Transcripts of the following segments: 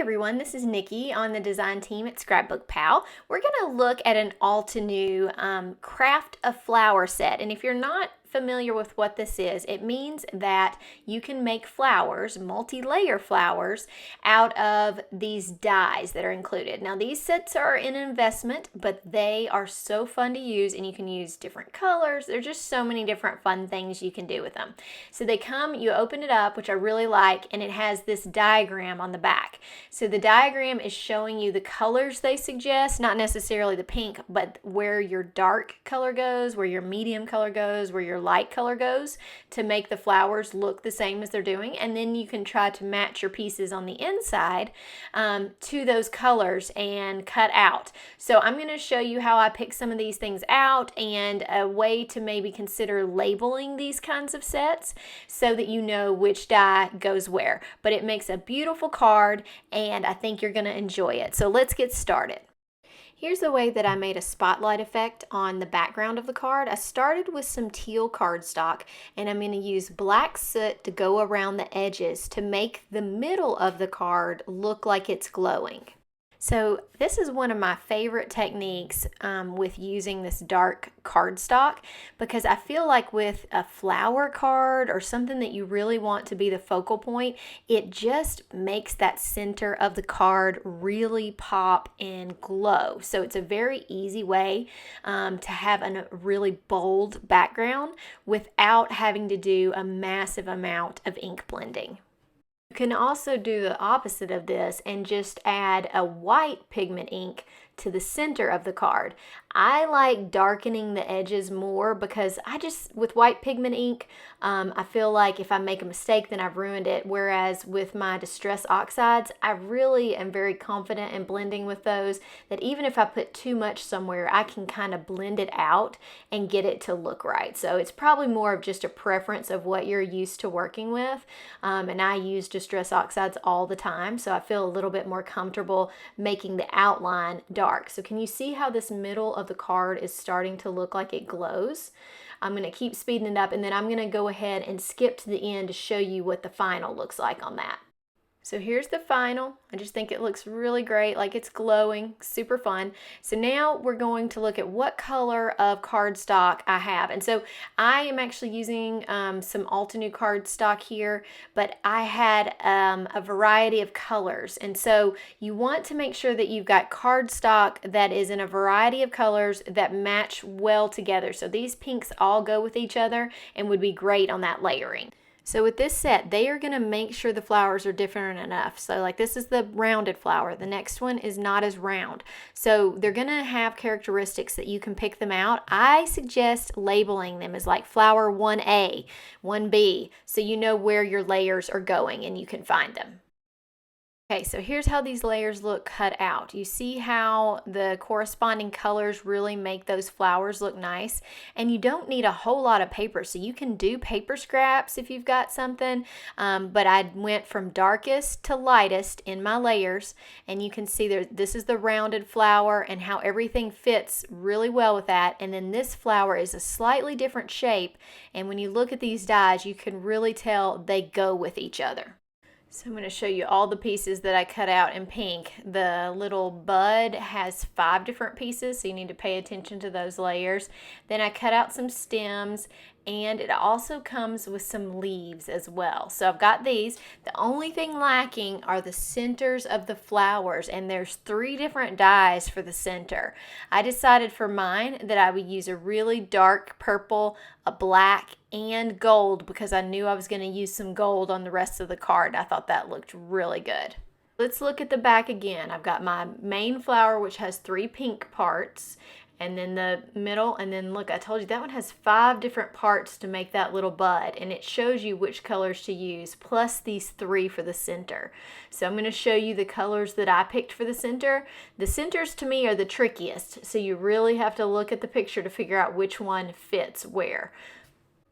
everyone, this is Nikki on the design team at ScrapbookPal. We're going to look at an Altenew Craft a Flower set, and if you're not familiar with what this is, it means that you can make flowers, multi-layer flowers, out of these dies that are included. Now these sets are an investment, but they are so fun to use, and you can use different colors. There's just so many different fun things you can do with them. So they come, you open it up, which I really like, and it has this diagram on the back. So the diagram is showing you the colors they suggest, not necessarily the pink, but where your dark color goes, where your medium color goes, where your light color goes, to make the flowers look the same as they're doing. And then you can try to match your pieces on the inside to those colors and cut out. So I'm going to show you how I pick some of these things out and a way to maybe consider labeling these kinds of sets so that you know which die goes where. But it makes a beautiful card, and I think you're going to enjoy it. So let's get started. Here's the way that I made a spotlight effect on the background of the card. I started with some teal cardstock, and I'm going to use black soot to go around the edges to make the middle of the card look like it's glowing. So this is one of my favorite techniques with using this dark cardstock, because I feel like with a flower card or something that you really want to be the focal point, it just makes that center of the card really pop and glow. So it's a very easy way to have a really bold background without having to do a massive amount of ink blending. You can also do the opposite of this and just add a white pigment ink to the center of the card. I like darkening the edges more because with white pigment ink, I feel like if I make a mistake, then I've ruined it. Whereas with my Distress Oxides, I really am very confident in blending with those, that even if I put too much somewhere, I can kind of blend it out and get it to look right. So it's probably more of just a preference of what you're used to working with. And I use Distress Oxides all the time, so I feel a little bit more comfortable making the outline dark. So can you see how this middle of the card is starting to look like it glows? I'm going to keep speeding it up, and then I'm going to go ahead and skip to the end to show you what the final looks like on that. So here's the final. I just think it looks really great, like it's glowing, super fun. So now we're going to look at what color of cardstock I have. And so I am actually using some Altenew cardstock here, but I had a variety of colors. And so you want to make sure that you've got cardstock that is in a variety of colors that match well together. So these pinks all go with each other and would be great on that layering. So with this set, they are going to make sure the flowers are different enough. So like this is the rounded flower. The next one is not as round. So they're going to have characteristics that you can pick them out. I suggest labeling them as like flower 1A, 1B, so you know where your layers are going and you can find them. Okay, so here's how these layers look cut out. You see how the corresponding colors really make those flowers look nice, and you don't need a whole lot of paper, so you can do paper scraps if you've got something, but I went from darkest to lightest in my layers, and you can see this is the rounded flower and how everything fits really well with that. And then this flower is a slightly different shape, and when you look at these dies, you can really tell they go with each other. So I'm going to show you all the pieces that I cut out in pink. The little bud has 5 different pieces, so you need to pay attention to those layers. Then I cut out some stems, and it also comes with some leaves as well. So I've got these. The only thing lacking are the centers of the flowers, and there's 3 different dyes for the center. I decided for mine that I would use a really dark purple, a black, and gold, because I knew I was going to use some gold on the rest of the card. I thought that looked really good. Let's look at the back again. I've got my main flower, which has 3 pink parts, and then the middle, and then look, I told you that one has 5 different parts to make that little bud, and it shows you which colors to use, plus these 3 for the center. So I'm going to show you the colors that I picked for the center. The centers to me are the trickiest, so you really have to look at the picture to figure out which one fits where.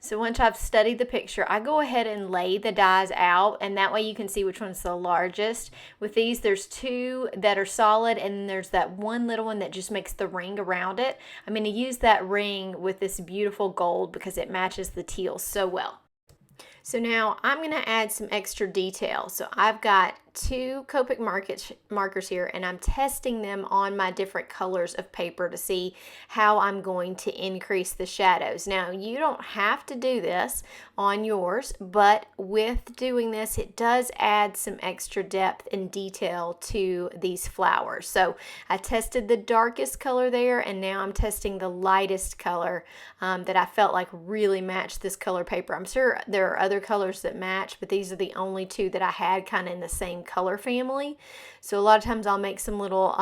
So once I've studied the picture, I go ahead and lay the dies out, and that way you can see which one's the largest. With these, there's 2 that are solid, and then there's that one little one that just makes the ring around it. I'm going to use that ring with this beautiful gold because it matches the teal so well. So now I'm going to add some extra detail. So I've got two Copic markers here, and I'm testing them on my different colors of paper to see how I'm going to increase the shadows. Now, you don't have to do this on yours, but with doing this, it does add some extra depth and detail to these flowers. So I tested the darkest color there, and now I'm testing the lightest color that I felt like really matched this color paper. I'm sure there are other colors that match, but these are the only two that I had kind of in the same color family. So a lot of times I'll make some little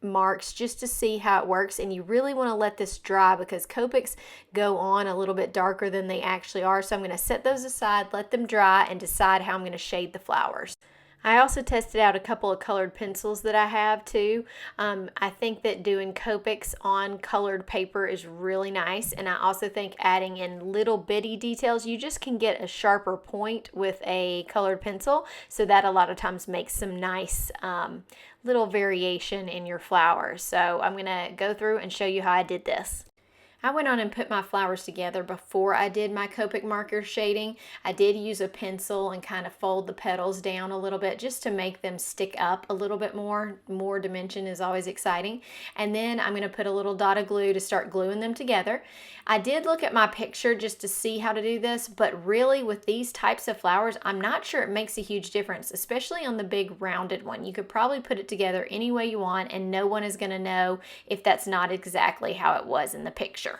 marks just to see how it works, and you really want to let this dry because Copics go on a little bit darker than they actually are. So I'm going to set those aside, let them dry, and decide how I'm going to shade the flowers. I also tested out a couple of colored pencils that I have too. I think that doing Copics on colored paper is really nice, and I also think adding in little bitty details, you just can get a sharper point with a colored pencil, so that a lot of times makes some nice little variation in your flowers. So I'm going to go through and show you how I did this. I went on and put my flowers together before I did my Copic marker shading. I did use a pencil and kind of fold the petals down a little bit just to make them stick up a little bit more. More dimension is always exciting. And then I'm going to put a little dot of glue to start gluing them together. I did look at my picture just to see how to do this, but really with these types of flowers, I'm not sure it makes a huge difference, especially on the big rounded one. You could probably put it together any way you want, and no one is going to know if that's not exactly how it was in the picture.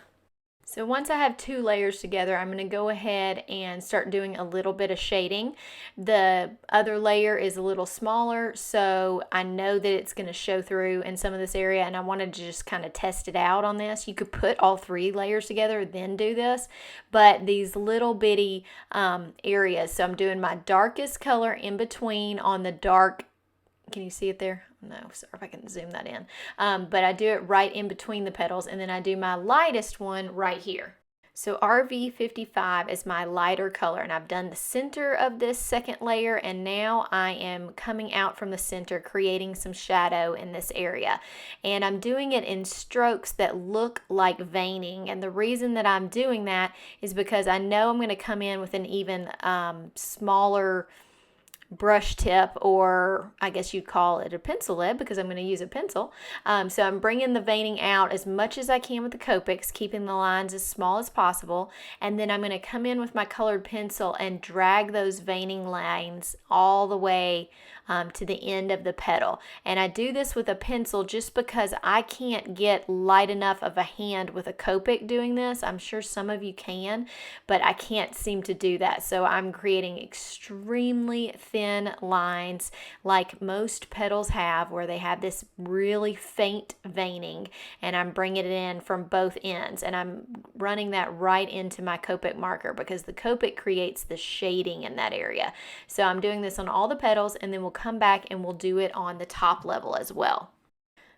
So once I have two layers together, I'm going to go ahead and start doing a little bit of shading. The other layer is a little smaller, so I know that it's going to show through in some of this area, and I wanted to just kind of test it out on this. You could put all three layers together, then do this, but these little bitty areas, so I'm doing my darkest color in between on the dark. Can you see it there? No, sorry if I can zoom that in. But I do it right in between the petals, and then I do my lightest one right here. So RV55 is my lighter color, and I've done the center of this second layer, and now I am coming out from the center, creating some shadow in this area. And I'm doing it in strokes that look like veining, and the reason that I'm doing that is because I know I'm going to come in with an even smaller brush tip, or I guess you'd call it a pencil lead because I'm going to use a pencil. So I'm bringing the veining out as much as I can with the Copics, keeping the lines as small as possible, and then I'm going to come in with my colored pencil and drag those veining lines all the way to the end of the petal. And I do this with a pencil just because I can't get light enough of a hand with a Copic doing this. I'm sure some of you can, but I can't seem to do that. So I'm creating extremely thin lines like most petals have, where they have this really faint veining, and I'm bringing it in from both ends, and I'm running that right into my Copic marker because the Copic creates the shading in that area. So I'm doing this on all the petals, and then we'll come back and we'll do it on the top level as well.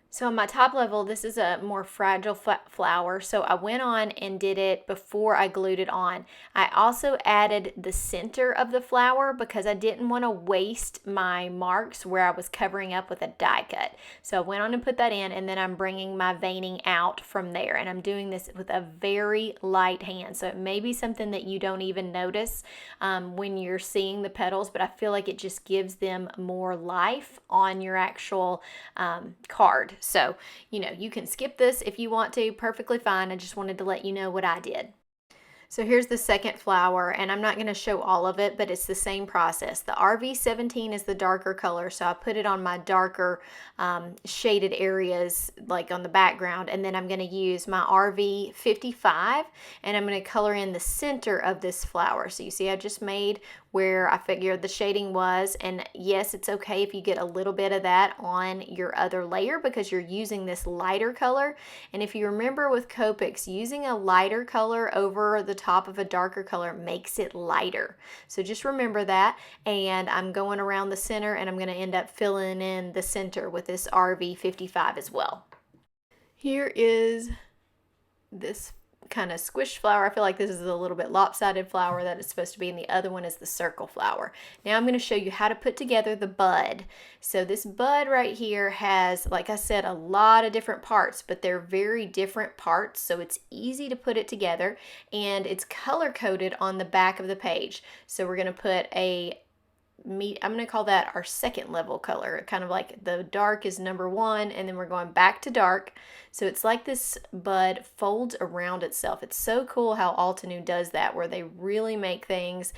So on my top level, this is a more fragile flower, so I went on and did it before I glued it on. I also added the center of the flower because I didn't want to waste my marks where I was covering up with a die cut. So I went on and put that in, and then I'm bringing my veining out from there, and I'm doing this with a very light hand. So it may be something that you don't even notice when you're seeing the petals, but I feel like it just gives them more life on your actual card. So, you can skip this if you want to, perfectly fine. I just wanted to let you know what I did. So here's the second flower, and I'm not going to show all of it, but it's the same process. The RV17 is the darker color, so I put it on my darker shaded areas, like on the background, and then I'm going to use my RV55, and I'm going to color in the center of this flower. So you see I just made where I figured the shading was, and yes, it's okay if you get a little bit of that on your other layer because you're using this lighter color. And if you remember with Copics, using a lighter color over the top of a darker color makes it lighter. So just remember that, and I'm going around the center, and I'm going to end up filling in the center with this RV55 as well. Here is this kind of squished flower. I feel like this is a little bit lopsided flower that it's supposed to be, and the other one is the circle flower. Now I'm going to show you how to put together the bud. So this bud right here has, like I said, a lot of different parts, but they're very different parts, so it's easy to put it together, and it's color coded on the back of the page. So we're going to put a I'm going to call that our second level color. Kind of like the dark is number 1, and then we're going back to dark. So it's like this bud folds around itself. It's so cool how Altenew does that, where they really make things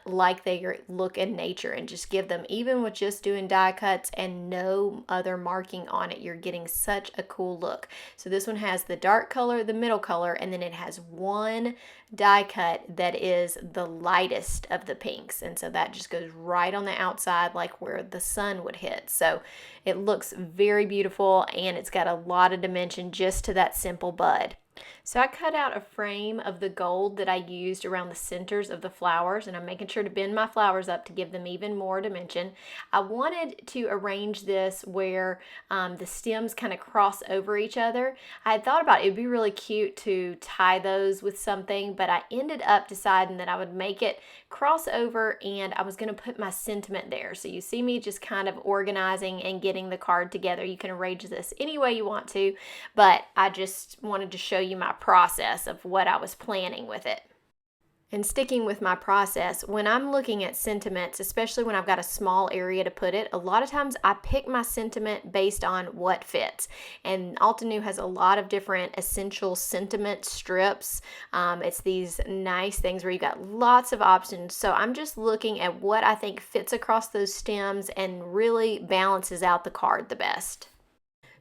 like they look in nature and just give them, even with just doing die cuts and no other marking on it, you're getting such a cool look. So this one has the dark color, the middle color, and then it has one die cut that is the lightest of the pinks, and so that just goes right on the outside, like where the sun would hit. So it looks very beautiful, and it's got a lot of dimension just to that simple bud. So I cut out a frame of the gold that I used around the centers of the flowers, and I'm making sure to bend my flowers up to give them even more dimension. I wanted to arrange this where the stems kind of cross over each other. I had thought about it would be really cute to tie those with something, but I ended up deciding that I would make it cross over, and I was going to put my sentiment there. So you see me just kind of organizing and getting the card together. You can arrange this any way you want to, but I just wanted to show you my process of what I was planning with it. And sticking with my process, when I'm looking at sentiments, especially when I've got a small area to put it, a lot of times I pick my sentiment based on what fits. And Altenew has a lot of different essential sentiment strips. It's these nice things where you've got lots of options. So I'm just looking at what I think fits across those stems and really balances out the card the best.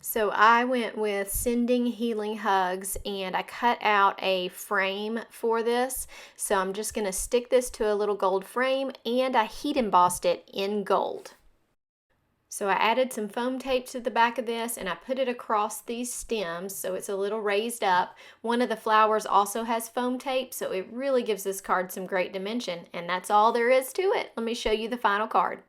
So I went with Sending Healing Hugs, and I cut out a frame for this. So I'm just going to stick this to a little gold frame, and I heat embossed it in gold. So I added some foam tape to the back of this, and I put it across these stems so it's a little raised up. One of the flowers also has foam tape, so it really gives this card some great dimension, and that's all there is to it. Let me show you the final card.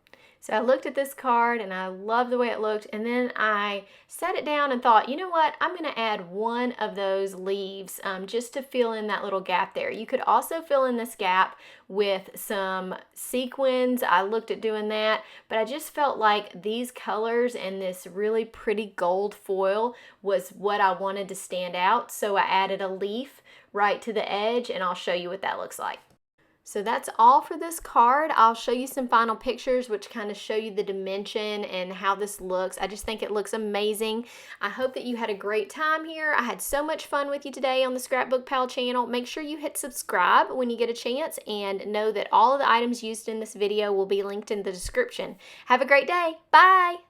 So I looked at this card and I loved the way it looked, and then I sat it down and thought, you know what, I'm going to add one of those leaves just to fill in that little gap there. You could also fill in this gap with some sequins. I looked at doing that, but I just felt like these colors and this really pretty gold foil was what I wanted to stand out. So I added a leaf right to the edge, and I'll show you what that looks like. So that's all for this card. I'll show you some final pictures which kind of show you the dimension and how this looks. I just think it looks amazing. I hope that you had a great time here. I had so much fun with you today on the Scrapbook Pal channel. Make sure you hit subscribe when you get a chance, and know that all of the items used in this video will be linked in the description. Have a great day. Bye!